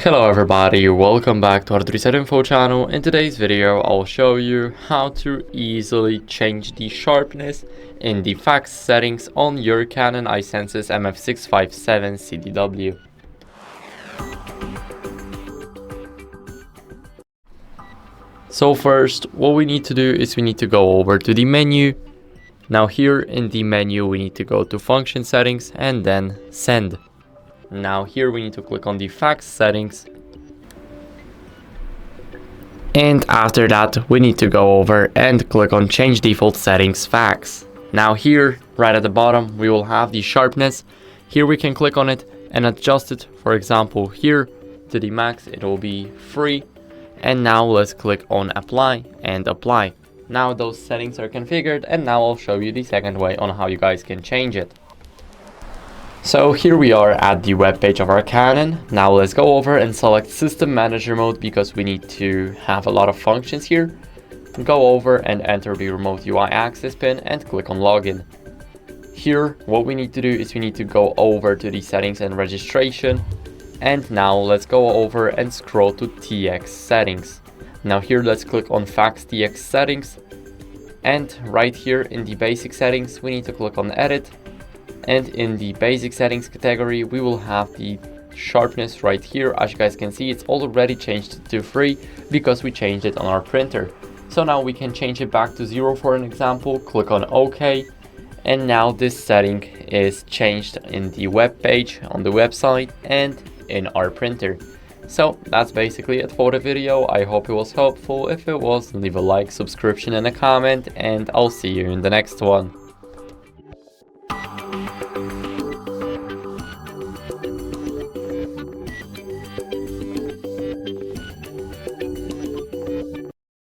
Hello everybody, welcome back to hardreset.info channel. In today's video I'll show you how to easily change the sharpness in the fax settings on your CANON i-SENSYS MF657Cdw. So first, what we need to do is we need to go over to the menu. Now here in the menu we need to go to function settings and then send. Now here we need to click on the fax settings, and after that we need to go over and click on change default settings fax. Now here right at the bottom we will have the sharpness. Here we can click on it and adjust it. For example, here to the max it will be 3, and now let's click on apply and apply. Now those settings are configured, and now I'll show you the second way on how you guys can change it. So here we are at the web page of our Canon. Now let's go over and select System Manager mode because we need to have a lot of functions here. Go over and enter the remote UI access pin and click on login. Here what we need to do is we need to go over to the settings and registration, and now let's go over and scroll to TX settings. Now here let's click on fax TX settings, and right here in the basic settings we need to click on edit. And in the basic settings category we will have the sharpness right here. As you guys can see, it's already changed to 3 because we changed it on our printer. So now we can change it back to 0 for an example. Click on OK, and now this setting is changed in the web page on the website and in our printer. So that's basically it for the video. I hope it was helpful. If it was, leave a like, subscription and a comment, and I'll see you in the next one.